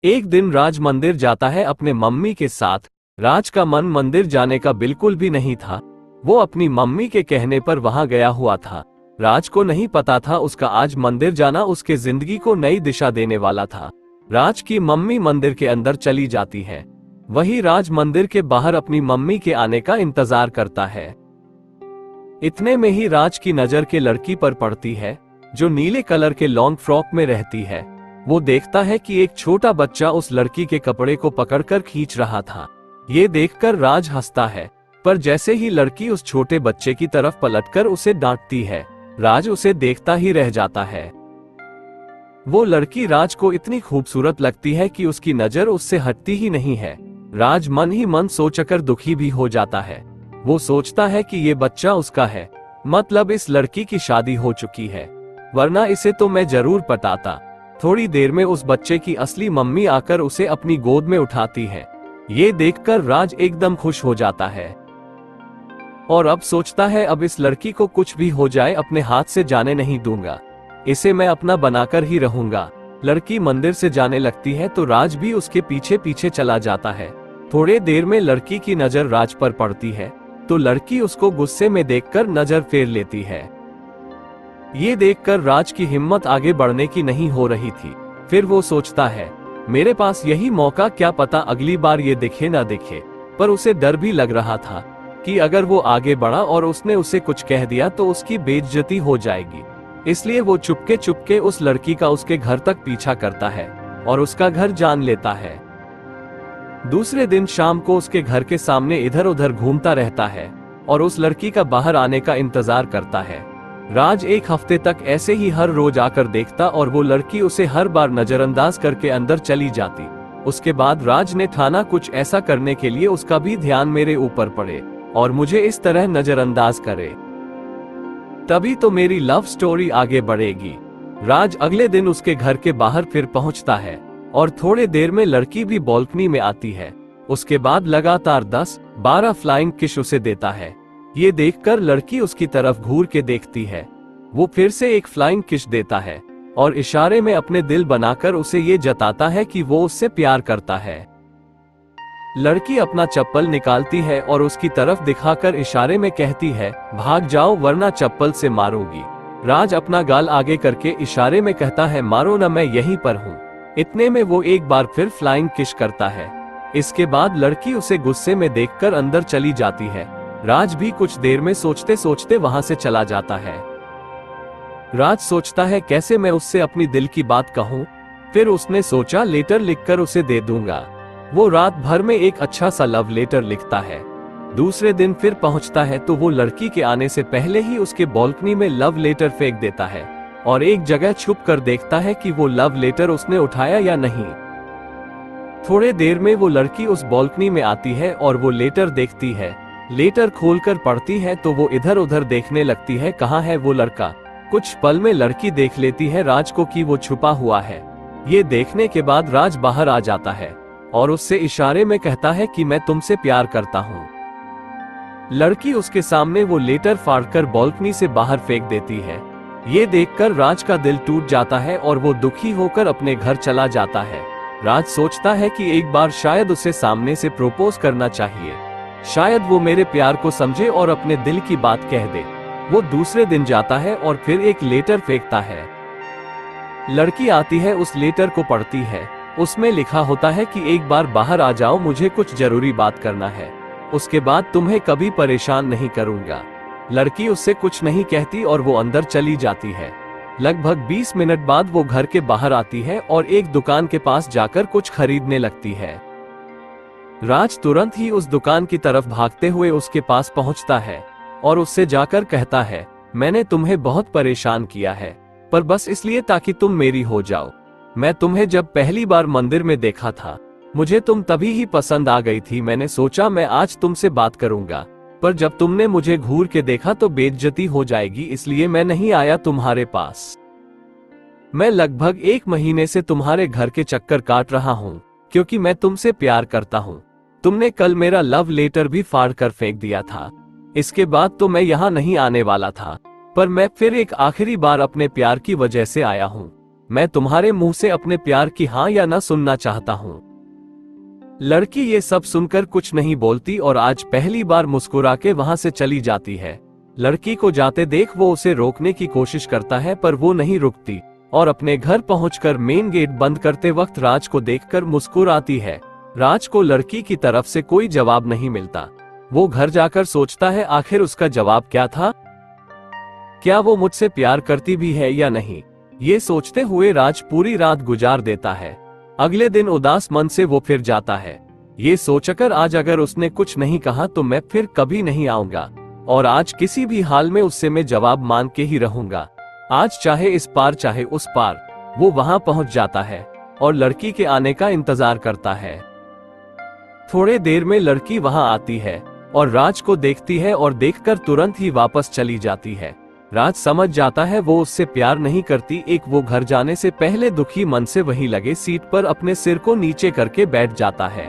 एक दिन राज मंदिर जाता है अपने मम्मी के साथ। राज का मन मंदिर जाने का बिल्कुल भी नहीं था। वो अपनी मम्मी के कहने पर वहां गया हुआ था। राज को नहीं पता था उसका आज मंदिर जाना उसके जिंदगी को नई दिशा देने वाला था। राज की मम्मी मंदिर के अंदर चली जाती है। वही राज मंदिर के बाहर अपनी मम्मी के आने का इंतजार करता है। इतने में ही राज की नजर के लड़की पर पड़ती है जो नीले कलर के लॉन्ग फ्रॉक में रहती है। वो देखता है कि एक छोटा बच्चा उस लड़की के कपड़े को पकड़कर खींच रहा था। ये देखकर राज हंसता है, पर जैसे ही लड़की उस छोटे बच्चे की तरफ पलटकर उसे डांटती है, राज उसे देखता ही रह जाता है। वो लड़की राज को इतनी खूबसूरत लगती है कि उसकी नजर उससे हटती ही नहीं है। राज मन ही मन सोचकर दुखी भी हो जाता है। वो सोचता है कि ये बच्चा उसका है, मतलब इस लड़की की शादी हो चुकी है, वरना इसे तो मैं जरूर पटाता। थोड़ी देर में उस बच्चे की असली मम्मी आकर उसे अपनी गोद में उठाती है। ये देखकर राज एकदम खुश हो जाता है और अब सोचता है अब इस लड़की को कुछ भी हो जाए अपने हाथ से जाने नहीं दूंगा, इसे मैं अपना बनाकर ही रहूंगा। लड़की मंदिर से जाने लगती है तो राज भी उसके पीछे पीछे चला जाता है। थोड़े देर में लड़की की नजर राज पर पड़ती है तो लड़की उसको गुस्से में देखकर नजर फेर लेती है। ये देखकर राज की हिम्मत आगे बढ़ने की नहीं हो रही थी। फिर वो सोचता है मेरे पास यही मौका, क्या पता अगली बार ये दिखे ना दिखे। पर उसे डर भी लग रहा था कि अगर वो आगे बढ़ा और उसने उसे कुछ कह दिया तो उसकी बेइज्जती हो जाएगी। इसलिए वो चुपके चुपके उस लड़की का उसके घर तक पीछा करता है और उसका घर जान लेता है। दूसरे दिन शाम को उसके घर के सामने इधर उधर घूमता रहता है और उस लड़की का बाहर आने का इंतजार करता है। राज एक हफ्ते तक ऐसे ही हर रोज आकर देखता और वो लड़की उसे हर बार नजरअंदाज करके अंदर चली जाती। उसके बाद राज ने ठाना कुछ ऐसा करने के लिए उसका भी ध्यान मेरे ऊपर पड़े और मुझे इस तरह नजरअंदाज करे, तभी तो मेरी लव स्टोरी आगे बढ़ेगी। राज अगले दिन उसके घर के बाहर फिर पहुंचता है और थोड़े देर में लड़की भी बालकनी में आती है। उसके बाद लगातार 10-12 फ्लाइंग किस उसे देता है। ये देखकर लड़की उसकी तरफ घूर के देखती है। वो फिर से एक फ्लाइंग किस देता है और इशारे में अपने दिल बनाकर उसे ये जताता है कि वो उससे प्यार करता है। लड़की अपना चप्पल निकालती है और उसकी तरफ दिखाकर इशारे में कहती है भाग जाओ वरना चप्पल से मारोगी। राज अपना गाल आगे करके इशारे में कहता है मारो ना, मैं यहीं पर हूँ। इतने में वो एक बार फिर फ्लाइंग किस करता है। इसके बाद लड़की उसे गुस्से में देखकर अंदर चली जाती है। राज भी कुछ देर में सोचते सोचते वहां से चला जाता है। राज सोचता है कैसे मैं उससे अपनी दिल की बात कहूं। फिर उसने सोचा लेटर लिखकर उसे दे दूंगा। वो रात भर में एक अच्छा सा लव लेटर लिखता है। दूसरे दिन फिर पहुंचता है तो वो लड़की के आने से पहले ही उसके बालकनी में लव लेटर फेंक देता है और एक जगह छुप कर देखता है कि वो लव लेटर उसने उठाया या नहीं। थोड़े देर में वो लड़की उस बालकनी में आती है और वो लेटर देखती है। लेटर खोलकर पढ़ती है तो वो इधर उधर देखने लगती है कहाँ है वो लड़का। कुछ पल में लड़की देख लेती है राज को कि वो छुपा हुआ है। ये देखने के बाद राज बाहर आ जाता है और उससे इशारे में कहता है कि मैं तुमसे प्यार करता हूँ। लड़की उसके सामने वो लेटर फाड़कर बालकनी से बाहर फेंक देती है। ये देखकर राज का दिल टूट जाता है और वो दुखी होकर अपने घर चला जाता है। राज सोचता है कि एक बार शायद उसे सामने से प्रपोज करना चाहिए, शायद वो मेरे प्यार को समझे और अपने दिल की बात कह दे। वो दूसरे दिन जाता है और फिर एक लेटर फेंकता है। लड़की आती है, उस लेटर को पढ़ती है। उसमें लिखा होता है कि एक बार बाहर आ जाओ, मुझे कुछ जरूरी बात करना है, उसके बाद तुम्हें कभी परेशान नहीं करूंगा। लड़की उससे कुछ नहीं कहती और वो अंदर चली जाती है। लगभग 20 मिनट बाद वो घर के बाहर आती है और एक दुकान के पास जाकर कुछ खरीदने लगती है। राज तुरंत ही उस दुकान की तरफ भागते हुए उसके पास पहुंचता है और उससे जाकर कहता है मैंने तुम्हें बहुत परेशान किया है, पर बस इसलिए ताकि तुम मेरी हो जाओ। मैं तुम्हें जब पहली बार मंदिर में देखा था, मुझे तुम तभी ही पसंद आ गई थी। मैंने सोचा मैं आज तुमसे बात करूंगा, पर जब तुमने मुझे घूर के देखा तो बेइज्जती हो जाएगी, इसलिए मैं नहीं आया तुम्हारे पास। मैं लगभग 1 महीने से तुम्हारे घर के चक्कर काट रहा हूँ क्योंकि मैं तुमसे प्यार करता हूँ। तुमने कल मेरा लव लेटर भी फाड़ कर फेंक दिया था। इसके बाद तो मैं यहाँ नहीं आने वाला था, पर मैं फिर एक आखिरी बार अपने प्यार की वजह से आया हूँ। मैं तुम्हारे मुंह से अपने प्यार की हाँ या ना सुनना चाहता हूँ। लड़की ये सब सुनकर कुछ नहीं बोलती और आज पहली बार मुस्कुरा के वहां से चली जाती है। लड़की को जाते देख वो उसे रोकने की कोशिश करता है पर वो नहीं रुकती और अपने घर पहुंचकर मेन गेट बंद करते वक्त राज को देखकर मुस्कुराती है। राज को लड़की की तरफ से कोई जवाब नहीं मिलता। वो घर जाकर सोचता है आखिर उसका जवाब क्या था, क्या वो मुझसे प्यार करती भी है या नहीं। ये सोचते हुए राज पूरी रात गुजार देता है। अगले दिन उदास मन से वो फिर जाता है, ये सोचकर आज अगर उसने कुछ नहीं कहा तो मैं फिर कभी नहीं आऊंगा और आज किसी भी हाल में उससे मैं जवाब मांग के ही रहूंगा। आज चाहे इस पार चाहे उस पार। वो वहां पहुंच जाता है और लड़की के आने का इंतजार करता है। थोड़े देर में लड़की वहां आती है और राज को देखती है और देखकर तुरंत ही वापस चली जाती है। राज समझ जाता है वो उससे प्यार नहीं करती। वो घर जाने से पहले दुखी मन से वहीं लगे सीट पर अपने सिर को नीचे करके बैठ जाता है।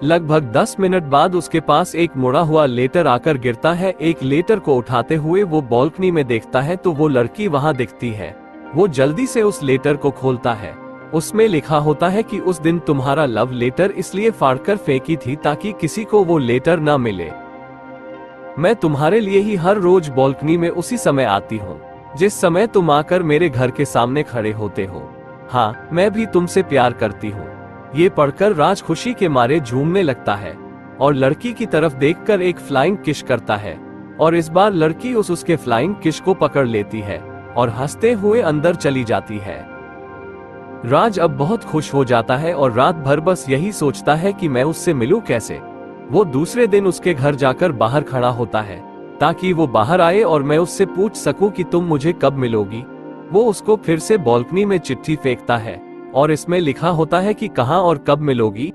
लगभग 10 मिनट बाद उसके पास एक मुड़ा हुआ लेटर आकर गिरता है। एक लेटर को उठाते हुए वो बालकनी में देखता है तो वो लड़की वहां दिखती है। वो जल्दी से उस लेटर को खोलता है। उसमें लिखा होता है कि उस दिन तुम्हारा लव लेटर इसलिए फाड़कर फेंकी थी ताकि किसी को वो लेटर ना मिले। मैं तुम्हारे लिए ही हर रोज बालकनी में उसी समय आती हूँ जिस समय तुम आकर मेरे घर के सामने खड़े होते हो। हाँ, मैं भी तुमसे प्यार करती हूँ। ये पढ़कर राज खुशी के मारे झूमने लगता है और लड़की की तरफ देखकर एक फ्लाइंग किस करता है और इस बार लड़की उसके फ्लाइंग किस को पकड़ लेती है और हंसते हुए अंदर चली जाती है। राज अब बहुत खुश हो जाता है और रात भर बस यही सोचता है कि मैं उससे मिलूं कैसे। वो दूसरे दिन उसके घर जाकर बाहर खड़ा होता है ताकि वो बाहर आए और मैं उससे पूछ सकूं कि तुम मुझे कब मिलोगी। वो उसको फिर से बालकनी में चिट्ठी फेंकता है और इसमें लिखा होता है कि कहां और कब मिलोगी।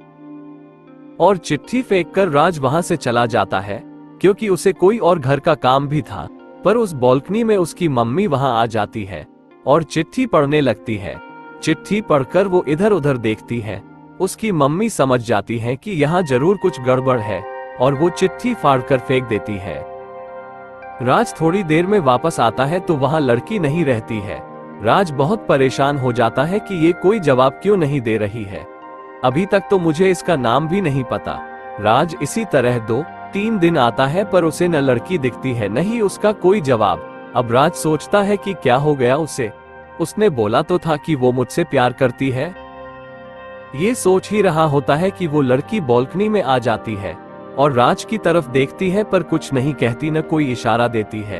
और चिट्ठी फेंककर राज वहां से चला जाता है क्योंकि उसे कोई और घर का काम भी था। पर उस बालकनी में उसकी मम्मी वहां आ जाती है और चिट्ठी पढ़ने लगती है। चिट्ठी पढ़कर वो इधर उधर देखती है। उसकी मम्मी समझ जाती है कि यहाँ जरूर कुछ गड़बड़ है और वो चिट्ठी फाड़कर फेंक देती है। राज थोड़ी देर में वापस आता है तो वहां लड़की नहीं रहती है। राज बहुत परेशान हो जाता है कि ये कोई जवाब क्यों नहीं दे रही है। अभी तक तो मुझे इसका नाम भी नहीं पता। राज इसी तरह 2-3 दिन आता है पर उसे न लड़की दिखती है न ही उसका कोई जवाब। अब राज सोचता है कि क्या हो गया उसे। उसने बोला तो था कि वो मुझसे प्यार करती है। ये सोच ही रहा होता है कि वो लड़की बालकनी में आ जाती है और राज की तरफ देखती है पर कुछ नहीं कहती न कोई इशारा देती है।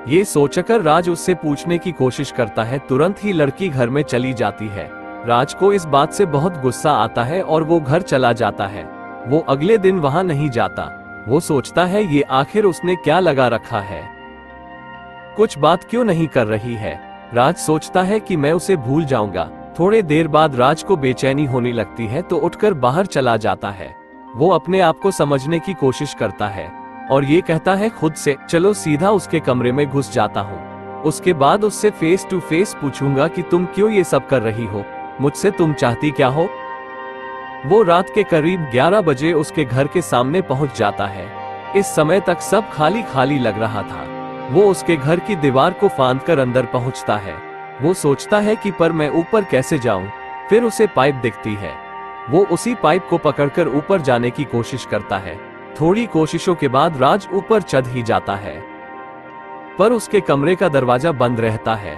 ये सोचकर राज उससे पूछने की कोशिश करता है। तुरंत ही लड़की घर में चली जाती है। राज को इस बात से बहुत गुस्सा आता है और वो घर चला जाता है। वो अगले दिन वहां नहीं जाता। वो सोचता है ये आखिर उसने क्या लगा रखा है, कुछ बात क्यों नहीं कर रही है। राज सोचता है कि मैं उसे भूल जाऊंगा। थोड़े देर बाद राज को बेचैनी होने लगती है तो उठकर बाहर चला जाता है। वो अपने आप को समझने की कोशिश करता है और ये कहता है खुद से, चलो सीधा उसके कमरे में घुस जाता हूँ। उसके बाद उससे फेस टू फेस पूछूंगा कि तुम क्यों ये सब कर रही हो, मुझसे तुम चाहती क्या हो। वो रात के करीब 11 बजे उसके घर के सामने पहुंच जाता है। इस समय तक सब खाली खाली लग रहा था। वो उसके घर की दीवार को फांदकर अंदर पहुंचता है। वो सोचता है कि पर मैं ऊपर कैसे जाऊं। फिर उसे पाइप दिखती है। वो उसी पाइप को पकड़कर ऊपर जाने की कोशिश करता है। थोड़ी कोशिशों के बाद राज ऊपर चढ़ ही जाता है पर उसके कमरे का दरवाजा बंद रहता है।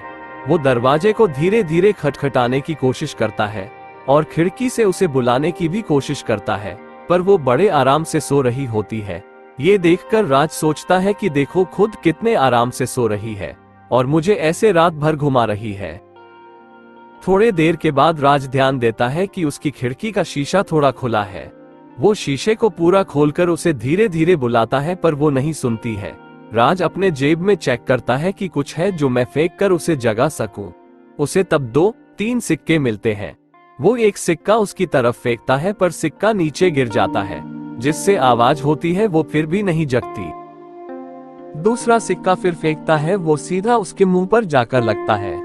वो दरवाजे को धीरे धीरे खटखटाने की कोशिश करता है और खिड़की से उसे बुलाने की भी कोशिश करता है पर वो बड़े आराम से सो रही होती है। ये देखकर राज सोचता है कि देखो खुद कितने आराम से सो रही है और मुझे ऐसे रात भर घुमा रही है। थोड़े देर के बाद राज ध्यान देता है कि उसकी खिड़की का शीशा थोड़ा खुला है। वो शीशे को पूरा खोलकर उसे धीरे धीरे बुलाता है पर वो नहीं सुनती है। राज अपने जेब में चेक करता है कि कुछ है जो मैं फेंक कर उसे जगा सकूं। उसे तब 2-3 सिक्के मिलते हैं। वो एक सिक्का उसकी तरफ फेंकता है पर सिक्का नीचे गिर जाता है जिससे आवाज होती है। वो फिर भी नहीं जगती। दूसरा सिक्का फिर फेंकता है। वो सीधा उसके मुंह पर जाकर लगता है।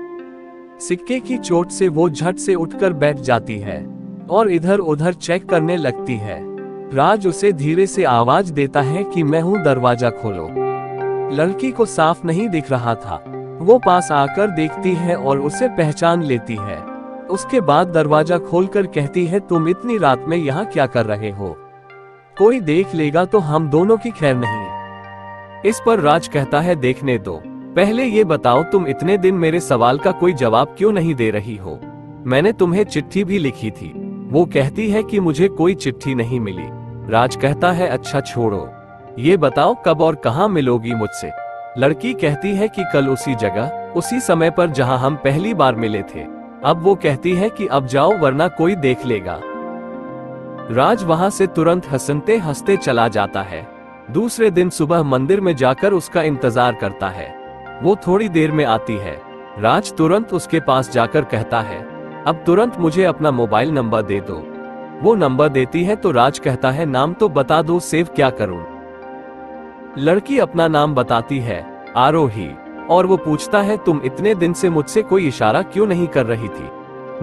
सिक्के की चोट से वो झट से उठकर बैठ जाती है और इधर उधर चेक करने लगती है। राज उसे धीरे से आवाज देता है कि मैं हूं, दरवाजा खोलो। लड़की को साफ नहीं दिख रहा था। वो पास आकर देखती है और उसे पहचान लेती है। उसके बाद दरवाजा खोलकर कहती है, तुम इतनी रात में यहाँ क्या कर रहे हो? कोई देख लेगा तो हम दोनों की खैर नहीं। इस पर राज कहता है, देखने दो, पहले ये बताओ तुम इतने दिन मेरे सवाल का कोई जवाब क्यों नहीं दे रही हो? मैंने तुम्हें चिट्ठी भी लिखी थी। वो कहती है कि मुझे कोई चिट्ठी नहीं मिली। राज कहता है, अच्छा छोड़ो, ये बताओ कब और कहाँ मिलोगी मुझसे? लड़की कहती है कि कल उसी जगह उसी समय पर जहां हम पहली बार मिले थे। अब वो कहती है कि अब जाओ वरना कोई देख लेगा। राज वहां से तुरंत हंसते हंसते चला जाता है। दूसरे दिन सुबह मंदिर में जाकर उसका इंतजार करता है। वो थोड़ी देर में आती है। राज तुरंत उसके पास जाकर कहता है, अब तुरंत मुझे अपना मोबाइल नंबर दे दो। वो नंबर देती है तो राज कहता है, नाम तो बता दो, सेव क्या करूं? लड़की अपना नाम बताती है, आरोही, और वो पूछता है, तुम इतने दिन से मुझसे कोई इशारा क्यों नहीं कर रही थी?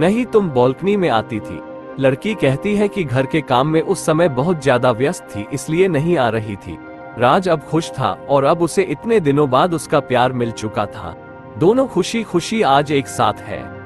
नहीं, तुम बालकनी में आती थी। लड़की कहती है कि घर के काम में उस समय बहुत ज्यादा व्यस्त थी, इसलिए नहीं आ रही थी। राज अब खुश था और अब उसे इतने दिनों बाद उसका प्यार मिल चुका था। दोनों खुशी खुशी आज एक साथ है।